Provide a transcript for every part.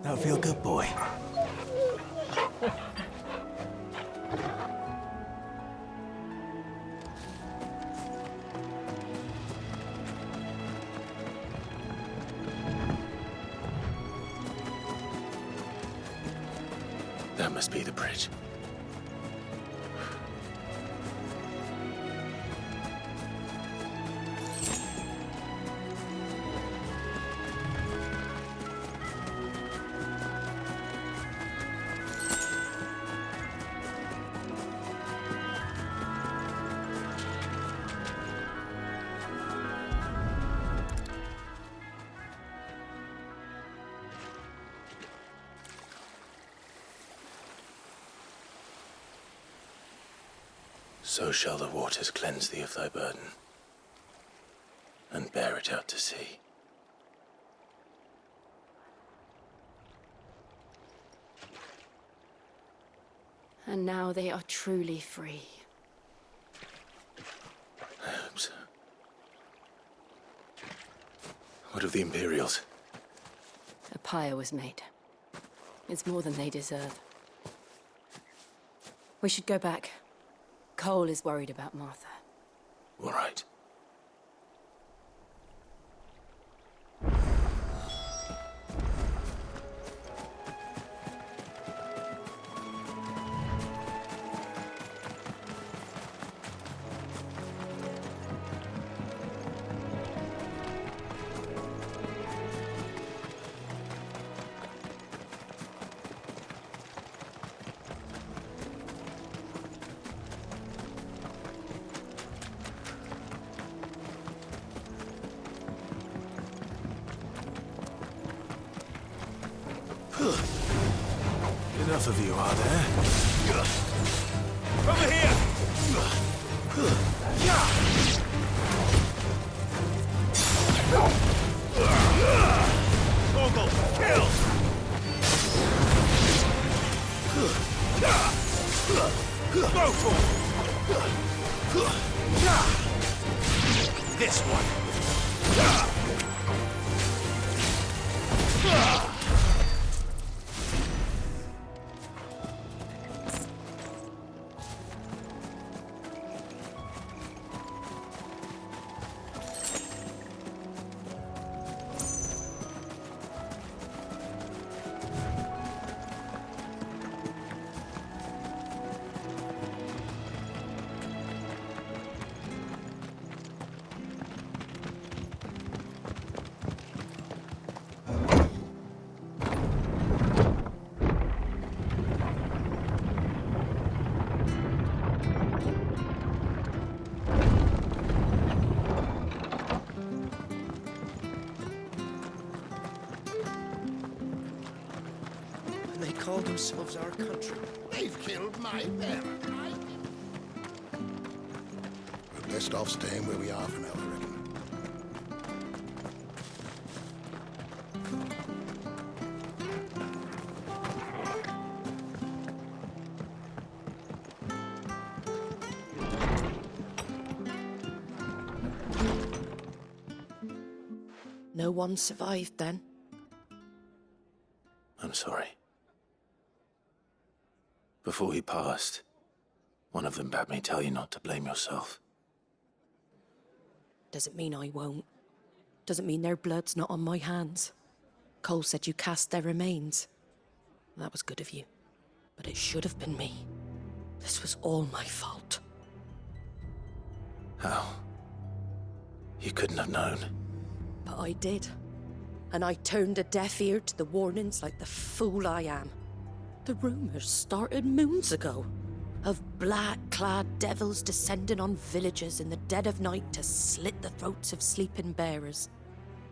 That'll feel good, boy. That must be the bridge. So shall the waters cleanse thee of thy burden, and bear it out to sea. And now they are truly free. I hope so. What of the Imperials? A pyre was made. It's more than they deserve. We should go back. Cole is worried about Martha. All right. Enough of you, are there? Over here! Mogul, kill! This one! They call themselves our country. They've killed my parents. We're best off staying where we are for now, I reckon. No one survived then? I'm sorry. Before he passed, one of them bade me tell you not to blame yourself. Doesn't mean I won't. Doesn't mean their blood's not on my hands. Cole said you cast their remains. That was good of you. But it should have been me. This was all my fault. How? You couldn't have known. But I did. And I turned a deaf ear to the warnings like the fool I am. The rumors started moons ago. Of black-clad devils descending on villages in the dead of night to slit the throats of sleeping bearers.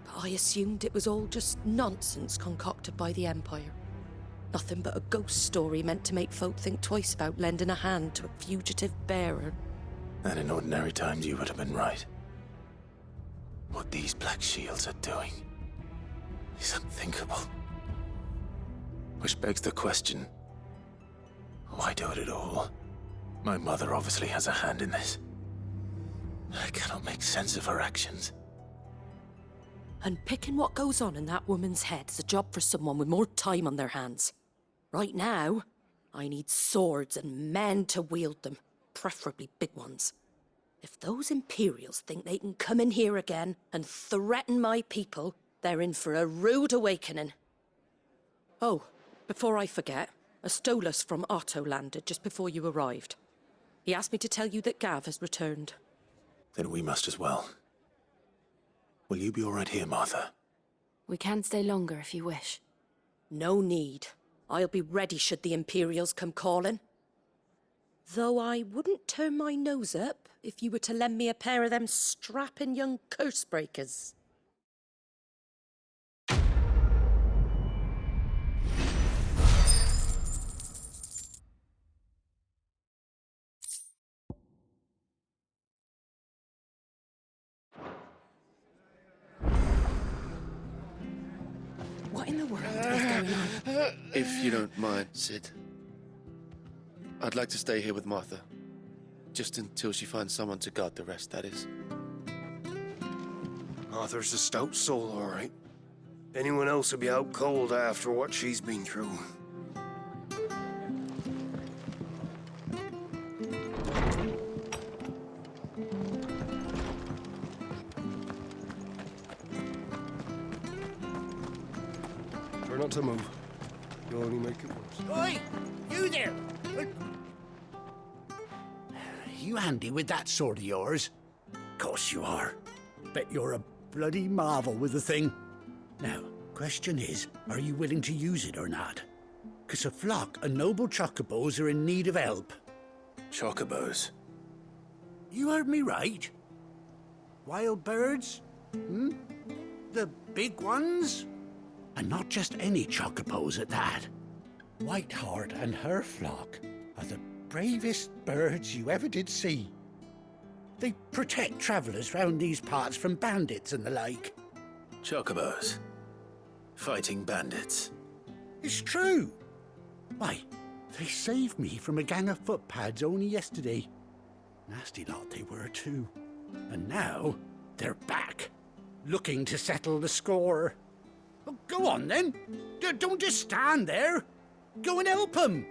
But I assumed it was all just nonsense concocted by the Empire. Nothing but a ghost story meant to make folk think twice about lending a hand to a fugitive bearer. And in ordinary times you would have been right. What these Black Shields are doing is unthinkable. Which begs the question, why do it at all? My mother obviously has a hand in this. I cannot make sense of her actions. And picking what goes on in that woman's head is a job for someone with more time on their hands. Right now, I need swords and men to wield them, preferably big ones. If those Imperials think they can come in here again and threaten my people, they're in for a rude awakening. Oh, before I forget, a Stolas from Otto landed just before you arrived. He asked me to tell you that Gav has returned. Then we must as well. Will you be all right here, Martha? We can stay longer if you wish. No need. I'll be ready should the Imperials come calling. Though I wouldn't turn my nose up if you were to lend me a pair of them strapping young curse breakers. What in the world is going on? If you don't mind, Sid. I'd like to stay here with Martha. Just until she finds someone to guard the rest, that is. Arthur's a stout soul, all right. Anyone else would be out cold after what she's been through. Try not to move. You'll only make it worse. Oi! You there! You handy with that sword of yours? Course you are. Bet you're a bloody marvel with the thing. Now, question is, are you willing to use it or not? 'Cause a flock of noble chocobos are in need of help. Chocobos? You heard me right. Wild birds? The big ones? And not just any chocobos at that. Whiteheart and her flock are the bravest birds you ever did see. They protect travellers round these parts from bandits and the like. Chocobos? Fighting bandits? It's true. Why, they saved me from a gang of footpads only yesterday. Nasty lot they were too. And now they're back, looking to settle the score. Well, go on then. Don't just stand there. Go and help them.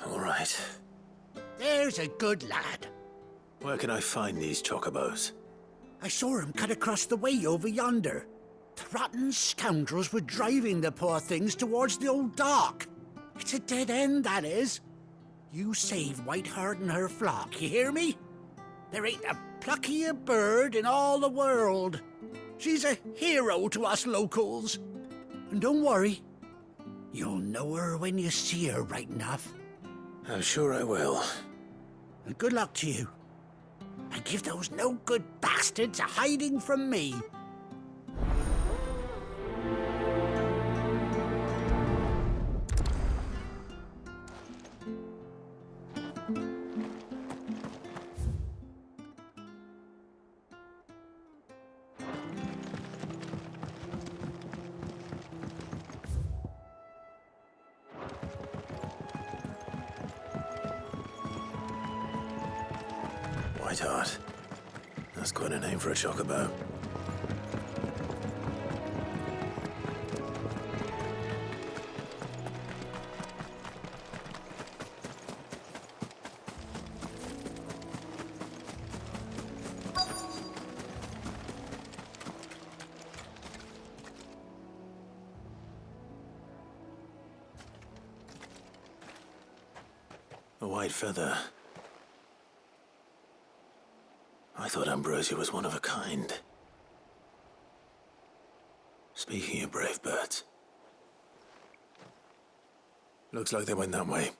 All right. There's a good lad. Where can I find these chocobos? I saw him cut across the way over yonder. The rotten scoundrels were driving the poor things towards the old dock. It's a dead end, that is. You save Whiteheart and her flock, you hear me? There ain't a pluckier bird in all the world. She's a hero to us locals. And don't worry, you'll know her when you see her right enough. I'm sure I will. And good luck to you. And give those no-good bastards a hiding from me. Whiteheart. That's quite a name for a chocobo. A white feather. I thought Ambrosia was one of a kind. Speaking of brave birds. Looks like they went that way.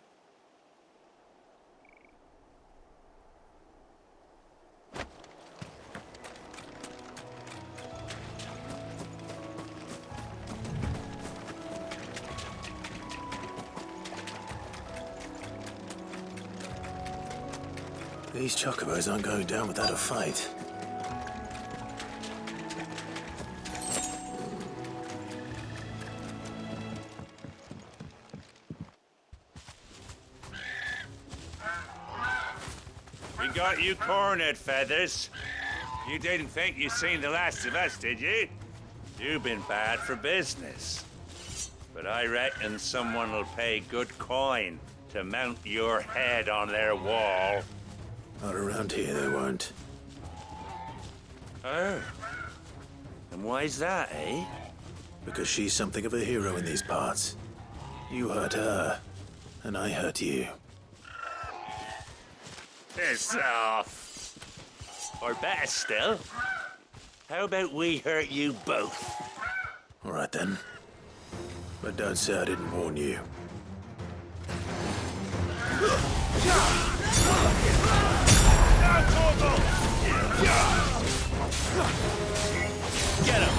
These chocobos aren't going down without a fight. Bring We got you cornered, Feathers. You didn't think you'd seen the last of us, did you? You've been bad for business. But I reckon someone will pay good coin to mount your head on their wall. Not around here, they won't. Oh. And why's that, eh? Because she's something of a hero in these parts. You hurt her, and I hurt you. Piss off. Or better still, how about we hurt you both? All right then. But don't say I didn't warn you. Get him!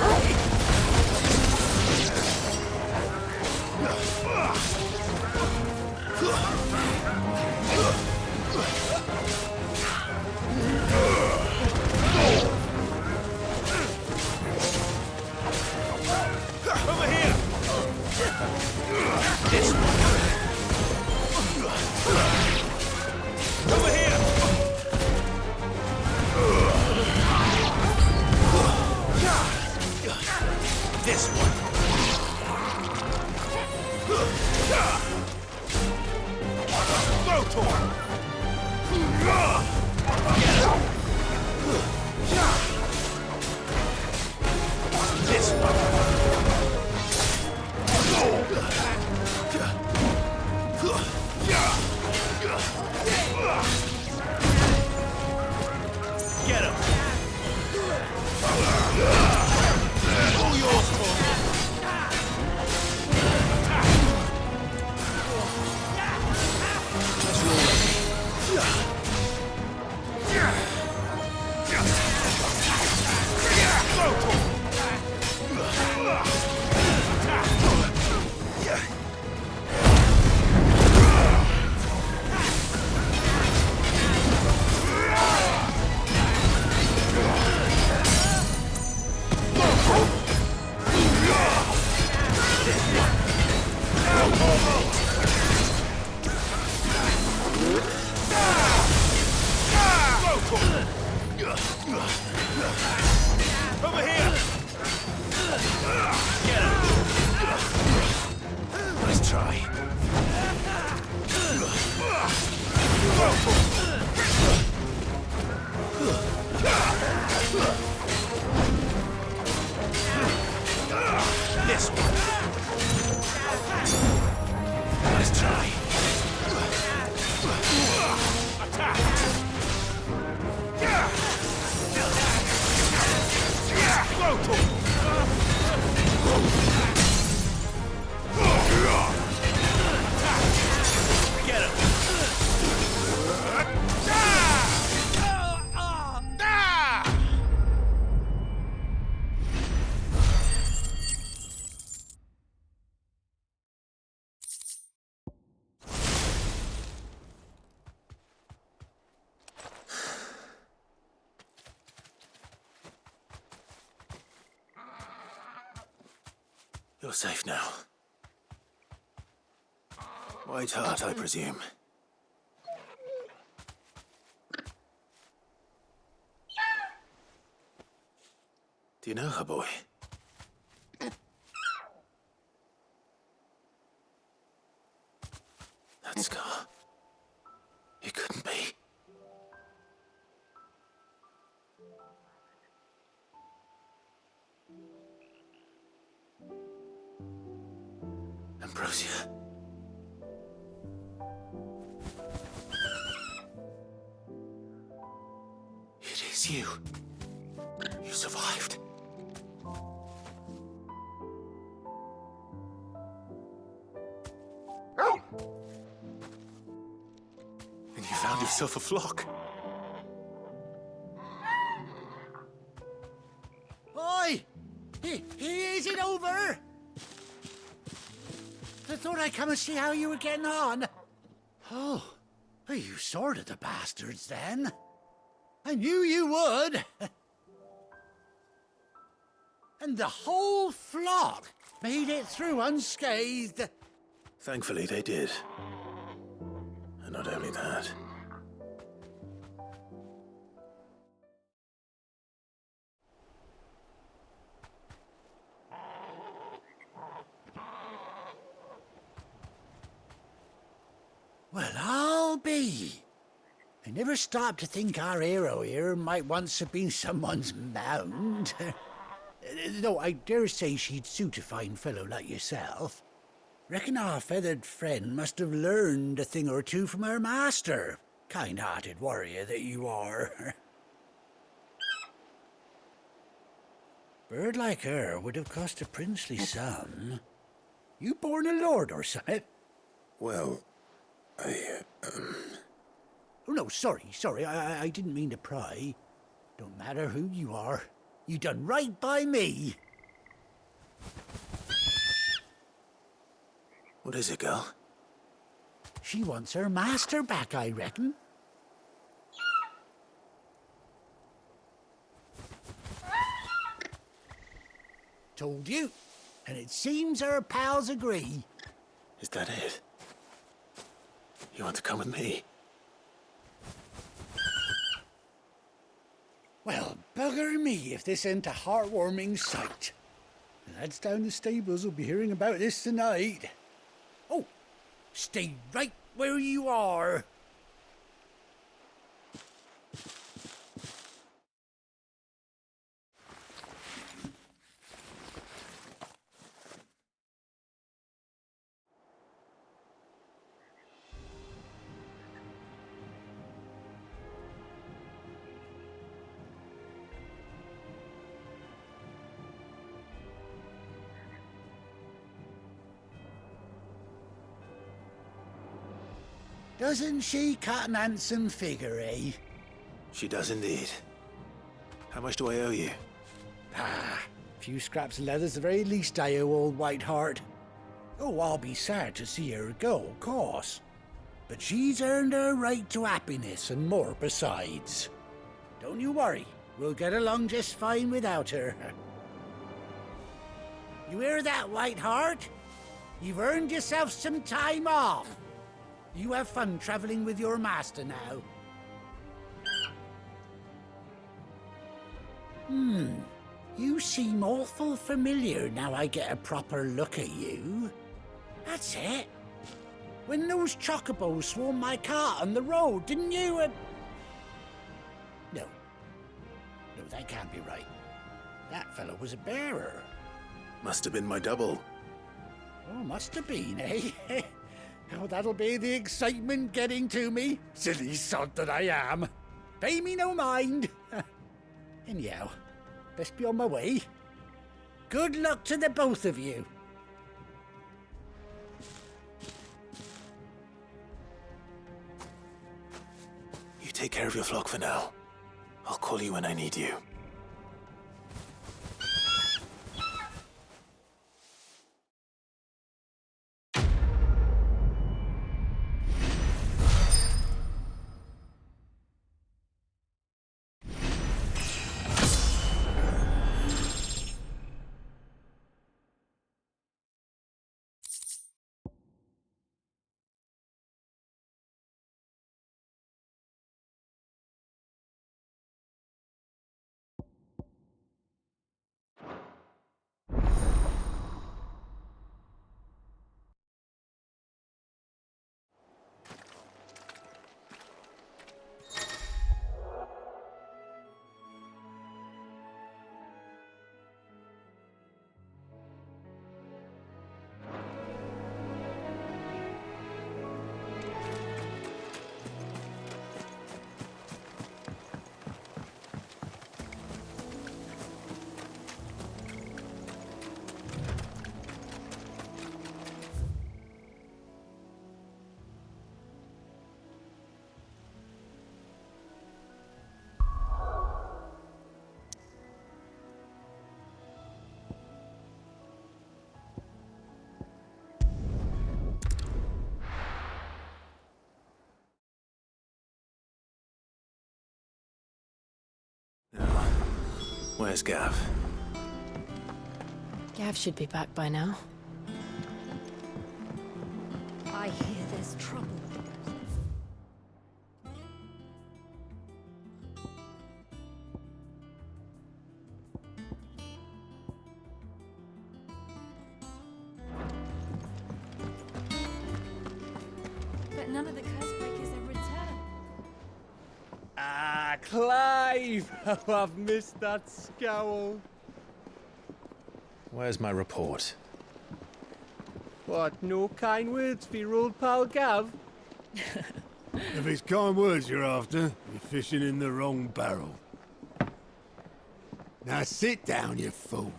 Over here! This one. Over here! This one. Rotor! Get him! This one. Get him! All yours, Torment! Over here! Get him! Nice try. This one. Nice try. Attack! Get him! You're safe now. White Heart, I presume. Do you know her, boy? That scar. It couldn't be. Ambrosia. It is you. You survived. And you found yourself a flock. Oi! Is it over? I thought I'd come and see how you were getting on. Oh, you sorted the bastards then. I knew you would. And the whole flock made it through unscathed. Thankfully, they did. And not only that, Well, I'll be. I never stopped to think our hero here might once have been someone's mount. Though I dare say she'd suit a fine fellow like yourself. Reckon our feathered friend must have learned a thing or two from her master. Kind-hearted warrior that you are. Bird like her would have cost a princely sum. You born a lord or something? Well, Oh, no, sorry. I didn't mean to pry. Don't matter who you are. You done right by me. What is it, girl? She wants her master back, I reckon. Told you. And it seems her pals agree. Is that it? You want to come with me? Well, bugger me if this ain't a heartwarming sight. The lads down the stables will be hearing about this tonight. Oh, stay right where you are. Doesn't she cut an handsome figure, eh? She does indeed. How much do I owe you? Ah, a few scraps of leather's the very least I owe old Whiteheart. Oh, I'll be sad to see her go, of course. But she's earned her right to happiness and more besides. Don't you worry, we'll get along just fine without her. You hear that, Whiteheart? You've earned yourself some time off. You have fun traveling with your master now. You seem awful familiar now I get a proper look at you. That's it. When those chocobos swarmed my cart on the road, didn't you? No, that can't be right. That fellow was a bearer. Must have been my double. Oh, must have been, eh? Oh, that'll be the excitement getting to me. Silly sod that I am. Pay me no mind. Anyhow, best be on my way. Good luck to the both of you. You take care of your flock for now. I'll call you when I need you. Where's Gav? Gav should be back by now. I hear there's trouble. But none of the Cursebreakers have returned. Ah, Clive! Oh, I've missed that scowl. Where's my report? What, no kind words for your old pal Gav? If it's kind words you're after, you're fishing in the wrong barrel. Now sit down, you fool.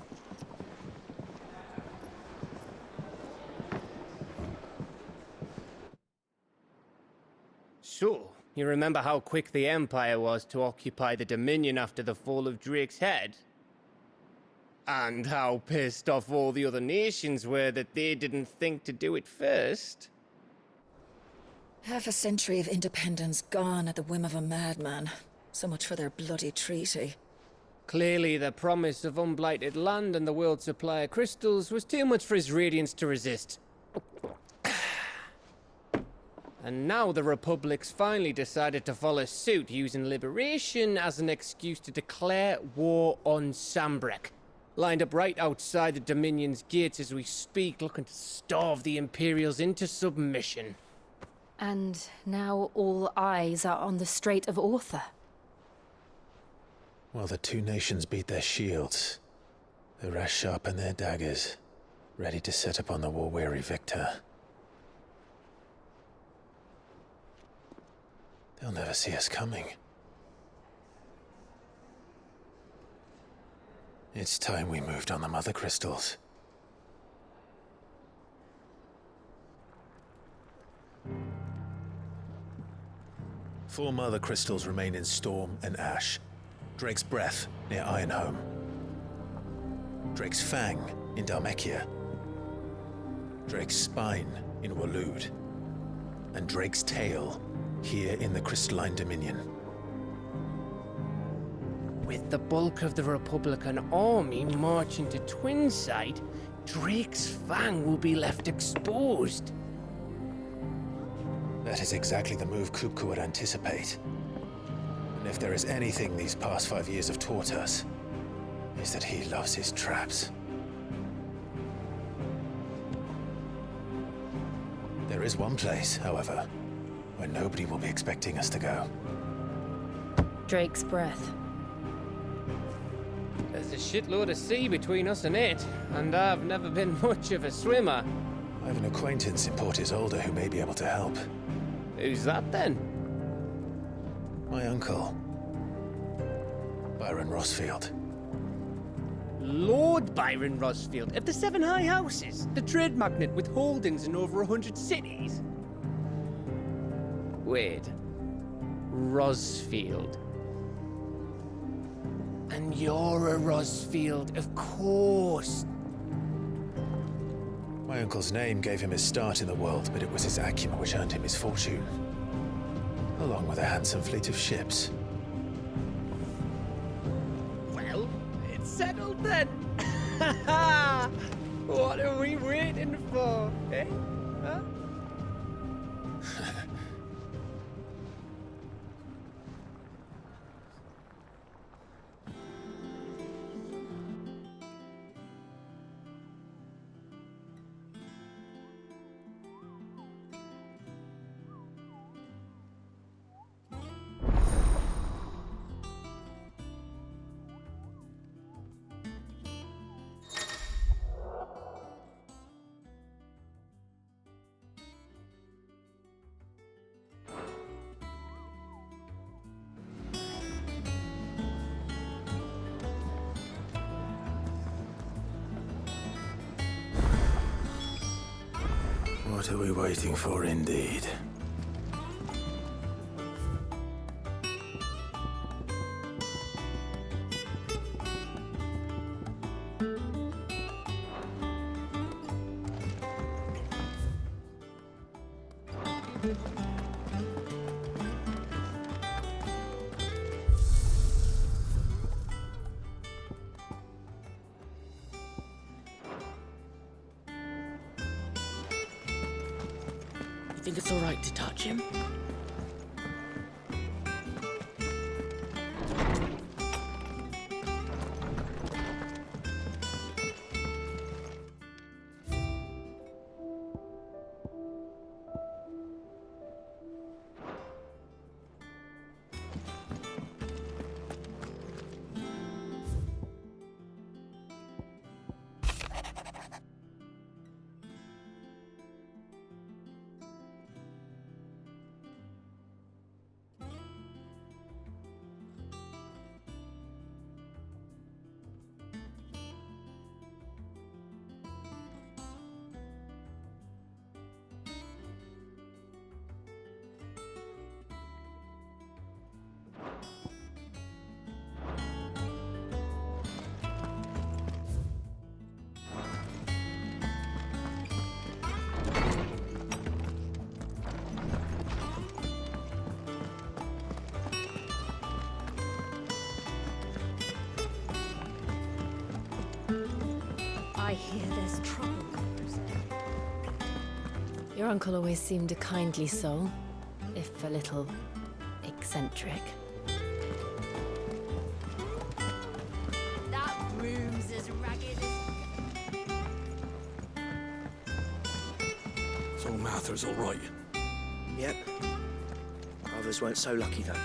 So, you remember how quick the Empire was to occupy the Dominion after the fall of Drake's head? And how pissed off all the other nations were that they didn't think to do it first? Half a century of independence gone at the whim of a madman. So much for their bloody treaty. Clearly, the promise of unblighted land and the world's supply of crystals was too much for his radiance to resist. And now the Republic's finally decided to follow suit, using liberation as an excuse to declare war on Sambrek. Lined up right outside the Dominion's gates as we speak, looking to starve the Imperials into submission. And now all eyes are on the Strait of Author. While the two nations beat their shields, the rest sharpen their daggers, ready to set upon the war-weary victor. They'll never see us coming. It's time we moved on the Mother Crystals. Four Mother Crystals remain in Storm and Ash. Drake's Breath near Ironhome. Drake's Fang in Dhalmekia. Drake's Spine in Waloed. And Drake's Tail here in the Crystalline Dominion. With the bulk of the Republican army marching to Twinside, Drake's Fang will be left exposed. That is exactly the move Kupka would anticipate. And if there is anything these past 5 years have taught us, is that he loves his traps. There is one place, however, where nobody will be expecting us to go. Drake's Breath. There's a shitload of sea between us and it, and I've never been much of a swimmer. I have an acquaintance in Port Isolde who may be able to help. Who's that then? My uncle, Byron Rosfield. Lord Byron Rosfield of the Seven High Houses, the trade magnate with holdings in over 100 cities. Wait, Rosfield. And you're a Rosfield, of course. My uncle's name gave him his start in the world, but it was his acumen which earned him his fortune, along with a handsome fleet of ships. Well, it's settled then. What are we waiting for, eh? Huh? What are we waiting for, indeed? You think it's all right to touch him? I hear there's trouble. Your uncle always seemed a kindly soul, if a little eccentric. That room's as ragged as... So Martha's all right. Yep. Others weren't so lucky, though.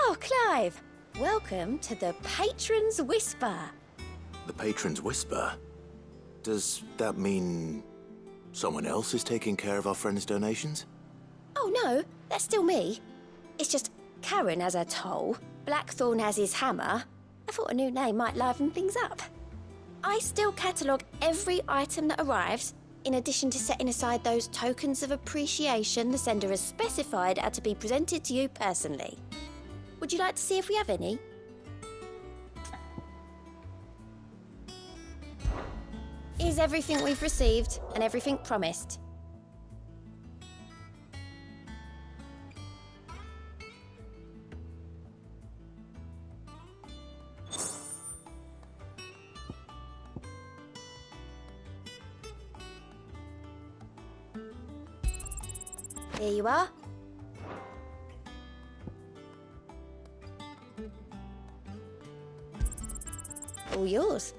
Oh, Clive! Welcome to the Patron's Whisper. The Patron's Whisper? Does that mean someone else is taking care of our friend's donations? Oh no, that's still me. It's just Karen has her toll, Blackthorn has his hammer. I thought a new name might liven things up. I still catalogue every item that arrives, in addition to setting aside those tokens of appreciation the sender has specified are to be presented to you personally. Would you like to see if we have any? Here's everything we've received and everything promised. Here you are. All yours.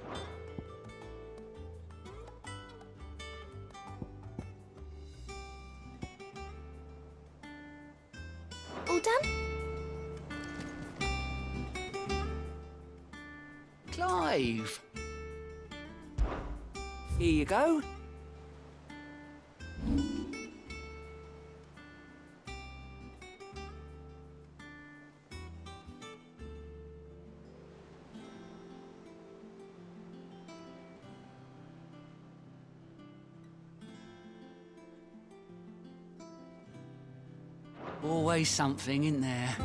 All done? Clive! Here you go. Always something in there.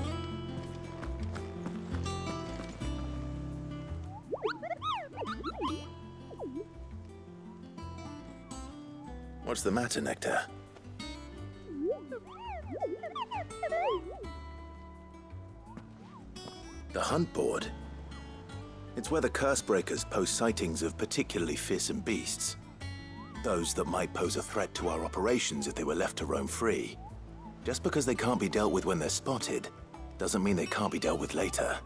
What's the matter, Nectar? The hunt board? It's where the Cursebreakers post sightings of particularly fearsome beasts. Those that might pose a threat to our operations if they were left to roam free. Just because they can't be dealt with when they're spotted, doesn't mean they can't be dealt with later.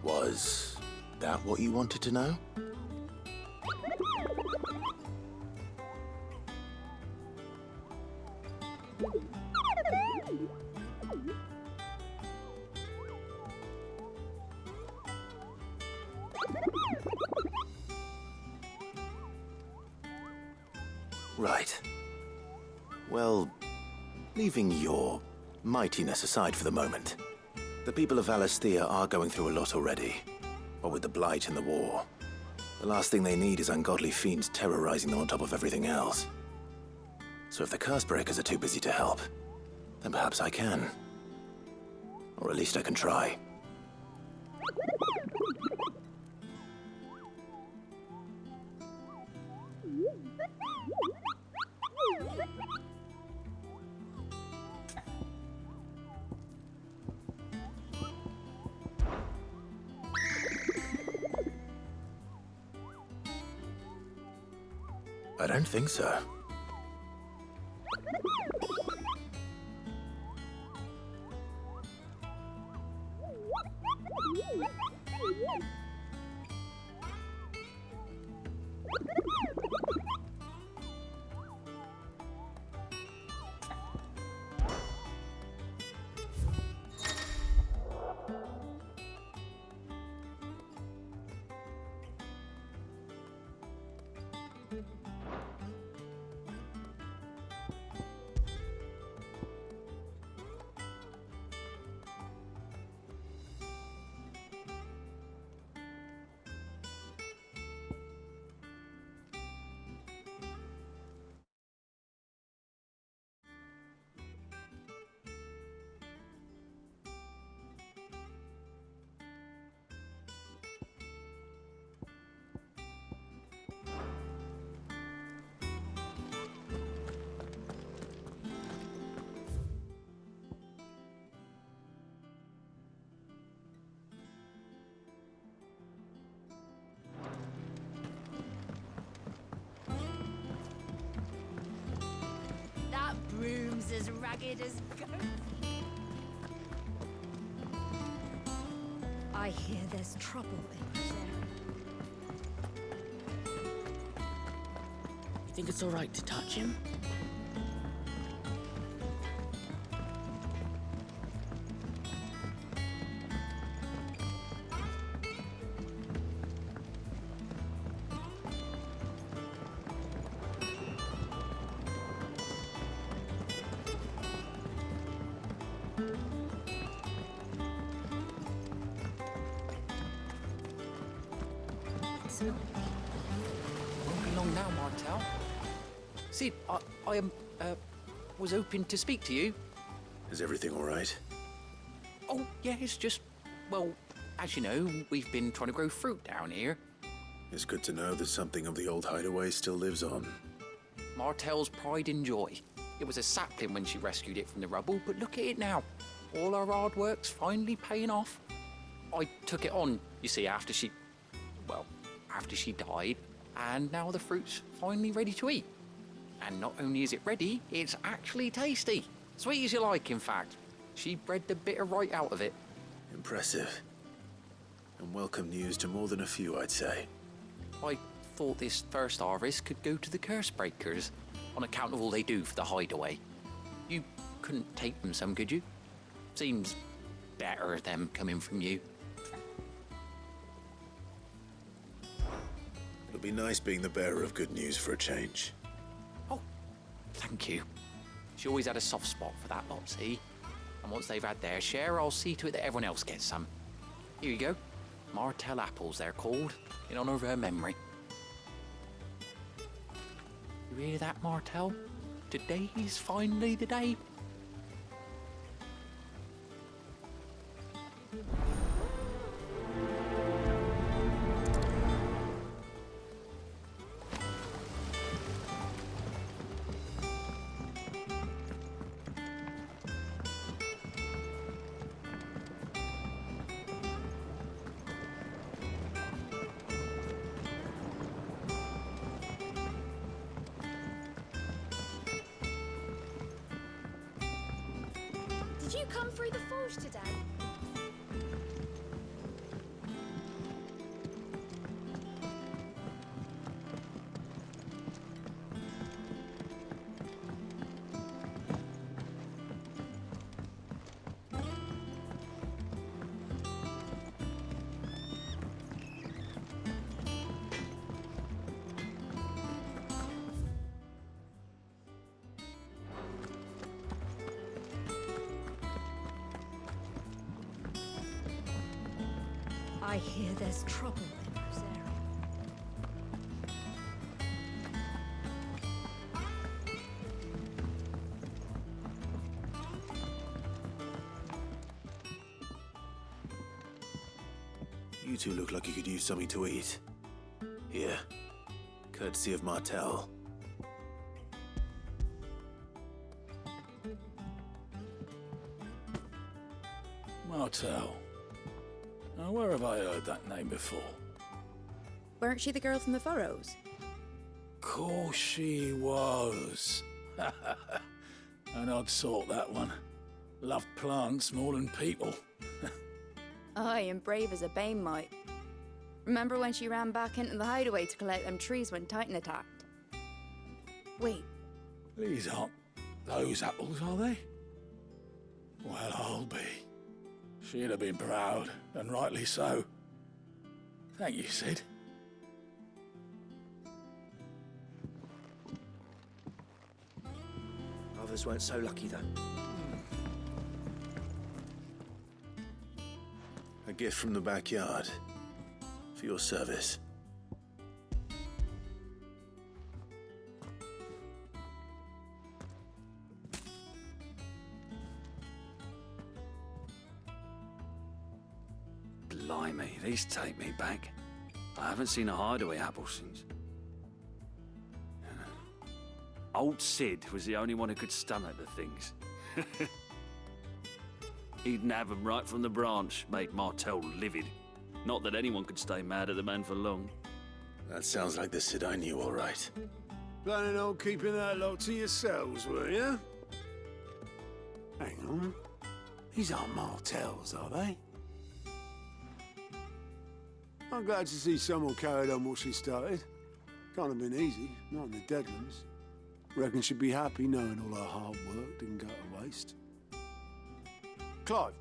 Was that what you wanted to know? Right. Well, leaving your mightiness aside for the moment, the people of Valisthea are going through a lot already. What with the Blight and the war. The last thing they need is ungodly fiends terrorizing them on top of everything else. So if the Cursebreakers are too busy to help, then perhaps I can. Or at least I can try. I don't think so. as ragged as ghosts. I hear there's trouble in this area. You think it's all right to touch him? So, Won't be long now, Martel. Sid, I was hoping to speak to you. Is everything all right? Oh, yeah, it's just, well, as you know, we've been trying to grow fruit down here. It's good to know that something of the old hideaway still lives on. Martel's pride and joy. It was a sapling when she rescued it from the rubble, but look at it now. All our hard work's finally paying off. I took it on, you see, after she died, and now the fruit's finally ready to eat. And not only is it ready, it's actually tasty. Sweet as you like, in fact. She bred the bitter right out of it. Impressive. And welcome news to more than a few, I'd say. I thought this first harvest could go to the curse breakers, on account of all they do for the hideaway. You couldn't take them some, could you? Seems better them coming from you. It'll be nice being the bearer of good news for a change. Oh, thank you. She always had a soft spot for that lot, see? And once they've had their share, I'll see to it that everyone else gets some. Here you go. Martel apples, they're called, in honor of her memory. You hear that, Martel? Today is finally the day. Did you come through the forge today? I hear there's trouble in this area. You two look like you could use something to eat. Here, courtesy of Martel. Martel. Now, where have I heard that name before? Weren't she the girl from the Furrows? Course she was. An odd sort, that one. Loved plants more than people. Aye, and brave as a bane might. Remember when she ran back into the hideaway to collect them trees when Titan attacked? Wait. These aren't those apples, are they? Well, I'll be. She'd have been proud, and rightly so. Thank you, Sid. Others weren't so lucky, though. A gift from the backyard. For your service. Blimey, these take me back. I haven't seen a hideaway apple since. Old Sid was the only one who could stomach the things. He'd nab them right from the branch, make Martel livid. Not that anyone could stay mad at the man for long. That sounds like the Sid I knew, all right. Planning on keeping that lot to yourselves, were you? Hang on. These aren't Martells, are they? I'm glad to see someone carried on what she started. Can't have been easy, not in the Deadlands. Reckon she'd be happy knowing all her hard work didn't go to waste. Clive,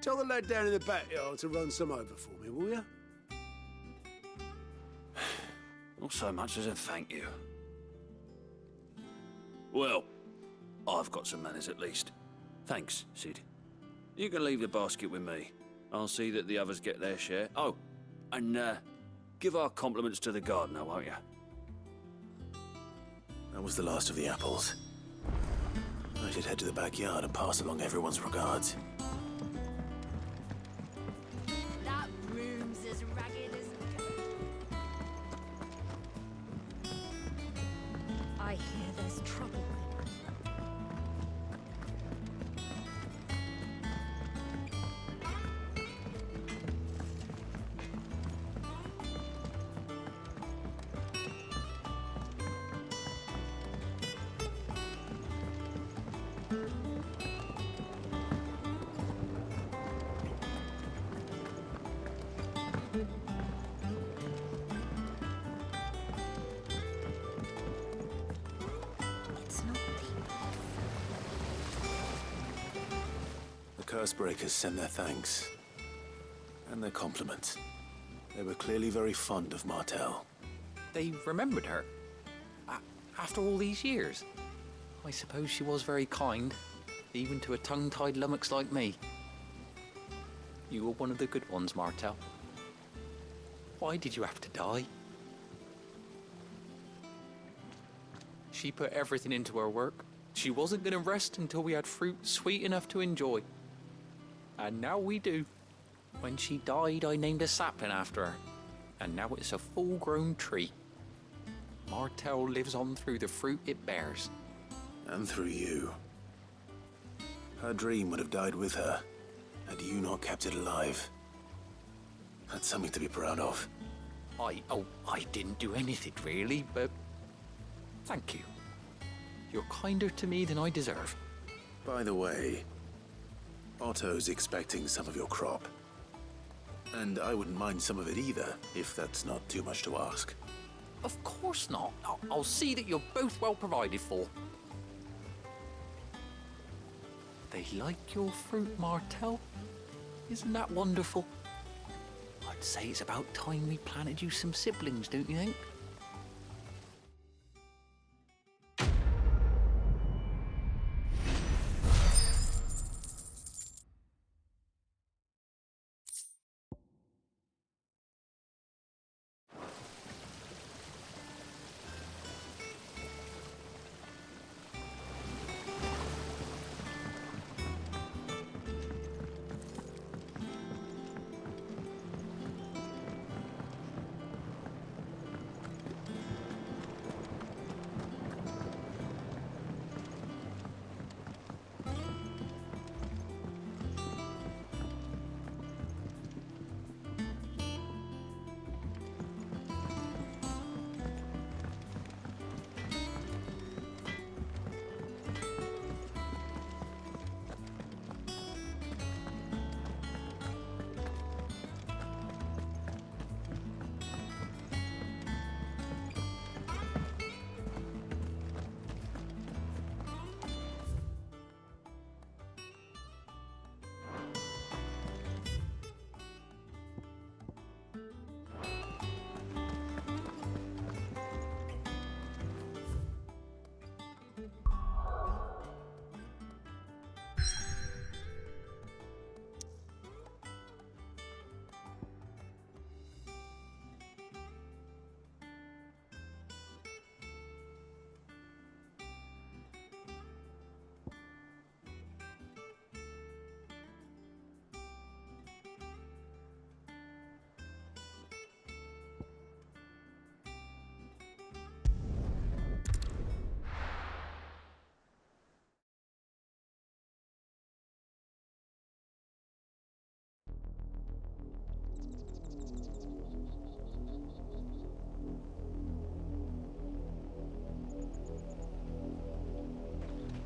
tell the lad down in the backyard to run some over for me, will you? Not so much as a thank you. Well, I've got some manners at least. Thanks, Sid. You can leave the basket with me. I'll see that the others get their share. Oh, and give our compliments to the gardener, won't you? That was the last of the apples. I should head to the backyard and pass along everyone's regards. That room's as ragged as... I hear there's trouble. It's not The Cursebreakers send their thanks. And their compliments. They were clearly very fond of Martell. They remembered her. After all these years. I suppose she was very kind, even to a tongue-tied lummox like me. You were one of the good ones, Martell. Why did you have to die? She put everything into her work. She wasn't going to rest until we had fruit sweet enough to enjoy. And now we do. When she died, I named a sapling after her. And now it's a full-grown tree. Martell lives on through the fruit it bears. And through you. Her dream would have died with her, had you not kept it alive. That's something to be proud of. I didn't do anything really, but thank you. You're kinder to me than I deserve. By the way, Otto's expecting some of your crop. And I wouldn't mind some of it either, if that's not too much to ask. Of course not. I'll see that you're both well provided for. They like your fruit, Martell. Isn't that wonderful? I'd say it's about time we planted you some siblings, don't you think?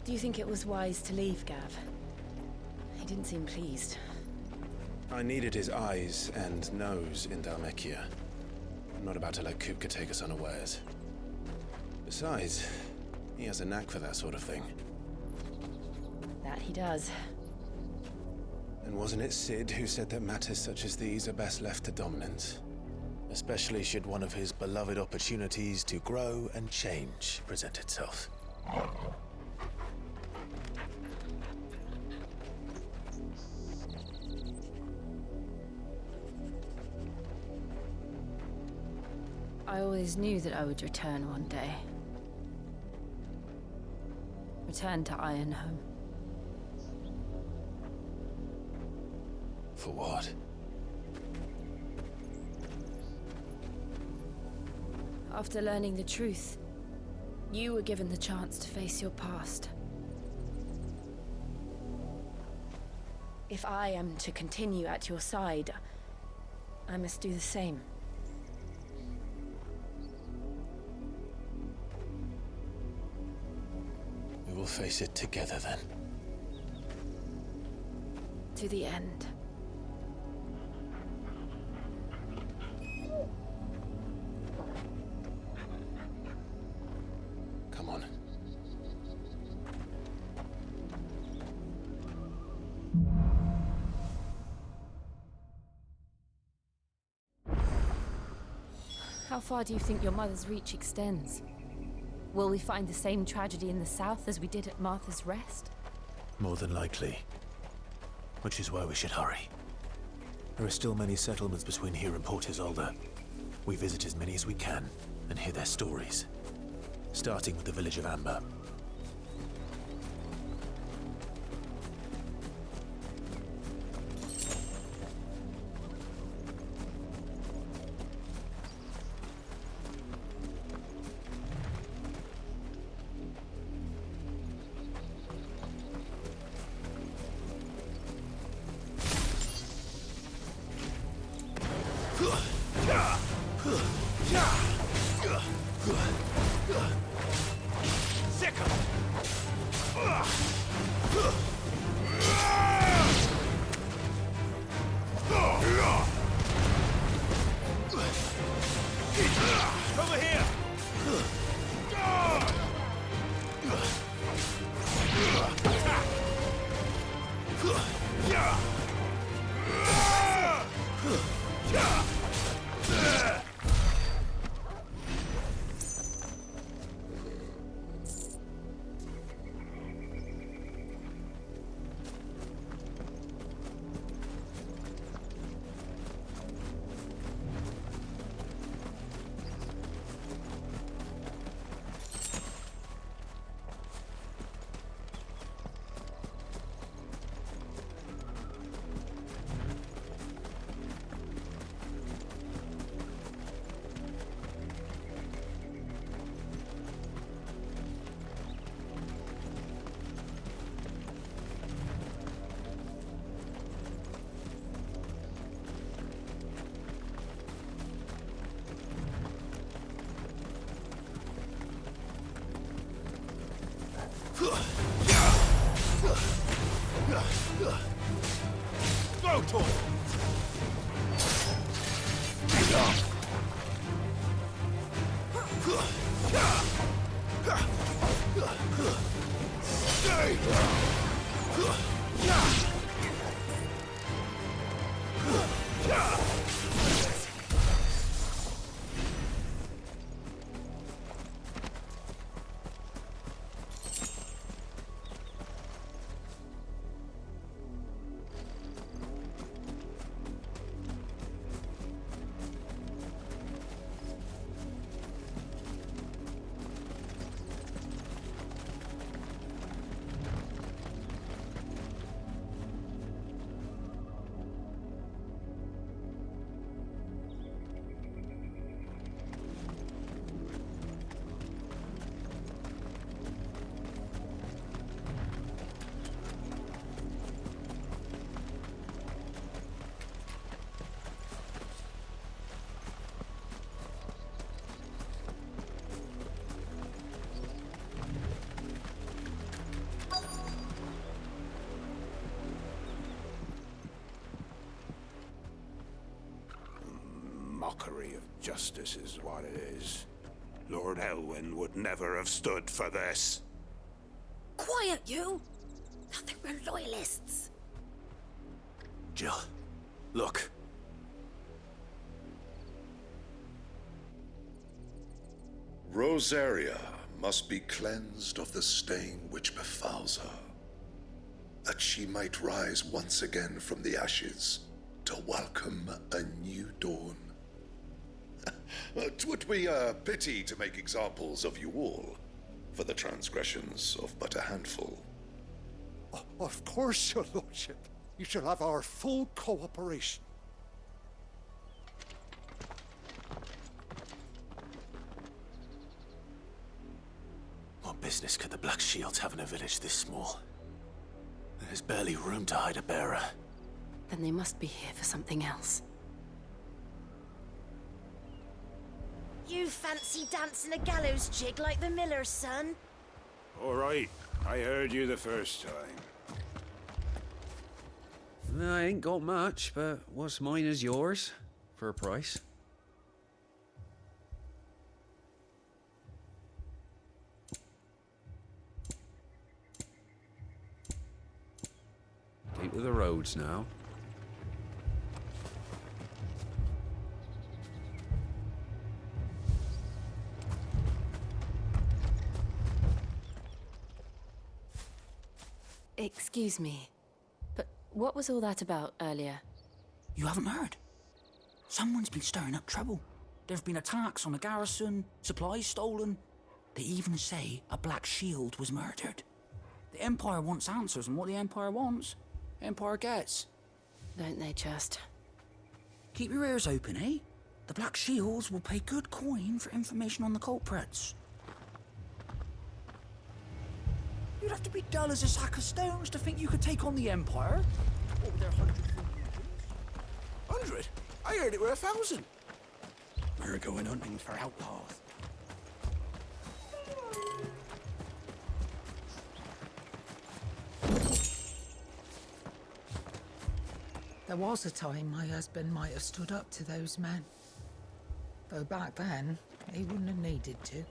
Do you think it was wise to leave, Gav? He didn't seem pleased. I needed his eyes and nose in Dhalmekia. I'm not about to let Kupka take us unawares. Besides, he has a knack for that sort of thing. That he does. And wasn't it Sid who said that matters such as these are best left to dominance? Especially should one of his beloved opportunities to grow and change present itself. I always knew that I would return one day. Return to Ironhome. For what? After learning the truth, you were given the chance to face your past. If I am to continue at your side, I must do the same. We will face it together then. To the end. Come on. How far do you think your mother's reach extends? Will we find the same tragedy in the south as we did at Martha's Rest? More than likely. Which is why we should hurry. There are still many settlements between here and Port Isolde. We visit as many as we can and hear their stories. Starting with the village of Amber. Over here! Go, Tor! Justice is what it is. Lord Elwyn would never have stood for this. Quiet, you! Thought they were loyalists. Jill, look. Rosaria must be cleansed of the stain which befouls her, that she might rise once again from the ashes to welcome a new dawn. 'Twould be a pity to make examples of you all for the transgressions of but a handful. Of course, your lordship. You shall have our full cooperation. What business could the Black Shields have in a village this small? There's barely room to hide a bearer. Then they must be here for something else. You fancy dancing a gallows jig like the miller's son? All right, I heard you the first time. I ain't got much, but what's mine is yours, for a price. Keep to the roads now. Excuse me, but what was all that about earlier? You haven't heard? Someone's been stirring up trouble. There have been attacks on the garrison, supplies stolen. They even say a Black Shield was murdered. The Empire wants answers, and what the Empire wants, Empire gets. Don't they just? Keep your ears open, eh? The Black Shields will pay good coin for information on the culprits. You'd have to be dull as a sack of stones to think you could take on the Empire. What were there 100? I heard it were 1,000. We're going hunting for outlaws. There was a time my husband might have stood up to those men. Though back then, he wouldn't have needed to.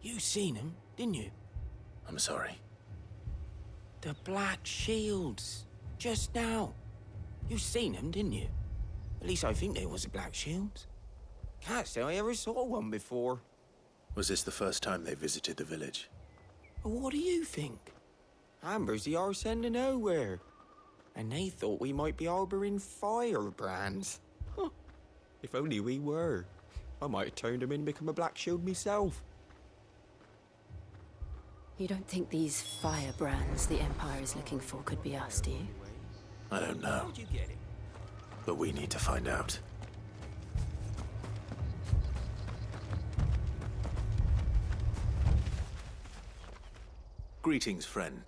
You seen him, didn't you? I'm sorry. The Black Shields. Just now. You seen them, didn't you? At least I think they was the Black Shields. Can't say I ever saw one before. Was this the first time they visited the village? What do you think? Amber's the arse end of nowhere. And they thought we might be harbouring firebrands. Huh. If only we were. I might have turned them in and become a Black Shield myself. You don't think these firebrands the Empire is looking for could be us, do you? I don't know. But we need to find out. Greetings, friend.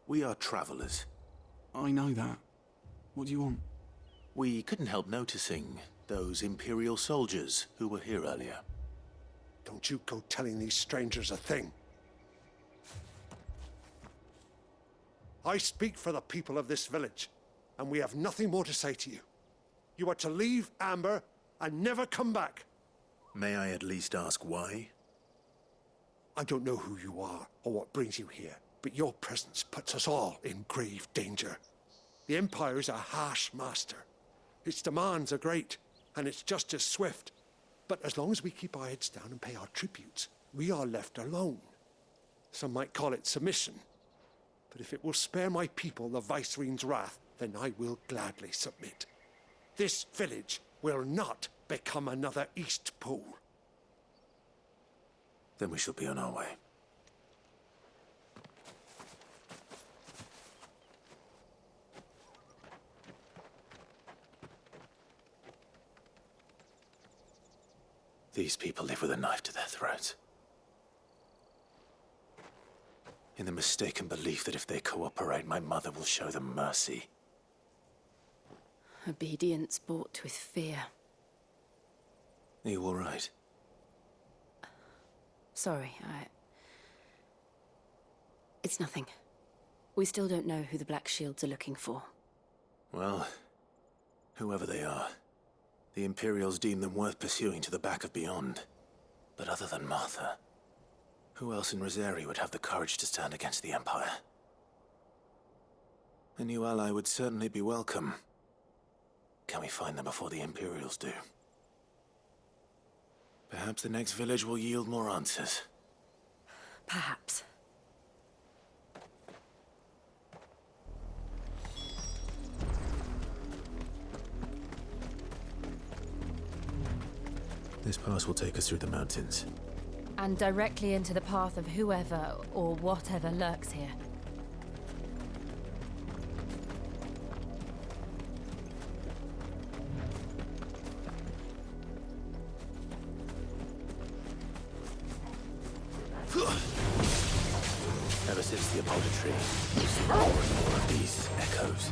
We are travelers. I know that. What do you want? We couldn't help noticing those Imperial soldiers who were here earlier. Don't you go telling these strangers a thing. I speak for the people of this village, and we have nothing more to say to you. You are to leave Amber and never come back. May I at least ask why? I don't know who you are or what brings you here, but your presence puts us all in grave danger. The Empire is a harsh master. Its demands are great, and its justice swift. But as long as we keep our heads down and pay our tributes, we are left alone. Some might call it submission. But if it will spare my people the Viceroy's wrath, then I will gladly submit. This village will not become another Eastpool. Then we shall be on our way. These people live with a knife to their throats. In the mistaken belief that if they cooperate, my mother will show them mercy. Obedience bought with fear. Are you all right? Sorry, It's nothing. We still don't know who the Black Shields are looking for. Well, whoever they are, the Imperials deem them worth pursuing to the back of beyond. But other than Martha, who else in Rosari would have the courage to stand against the Empire? A new ally would certainly be welcome. Can we find them before the Imperials do? Perhaps the next village will yield more answers. Perhaps. This pass will take us through the mountains. And directly into the path of whoever or whatever lurks here. Ever since the apodatory, we've seen more and more of these echoes.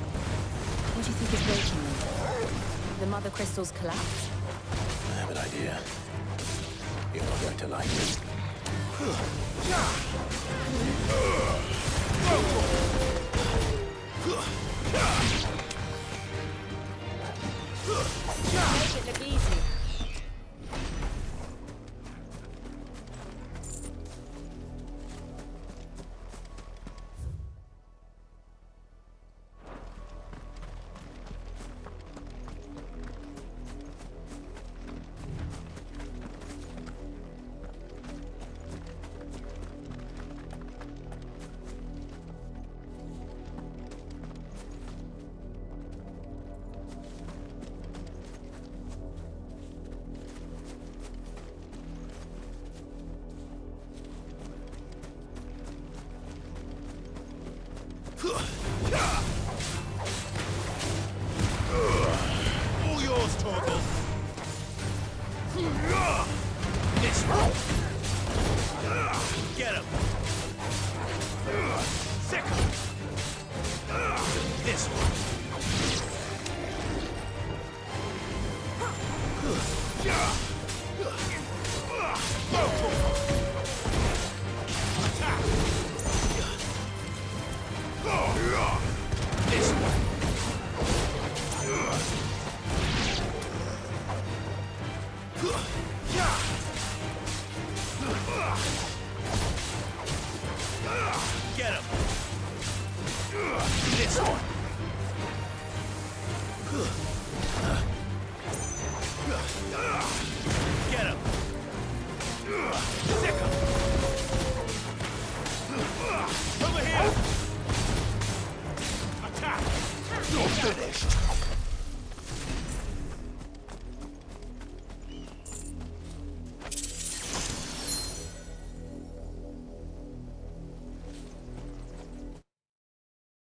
What do you think is breaking them? The mother crystals collapse? I have an idea. You're not going to like it. Make it look easy. All yours, Torgal. This one. Get him. Second. This one. Attack. This one. Get him. This one. Get him.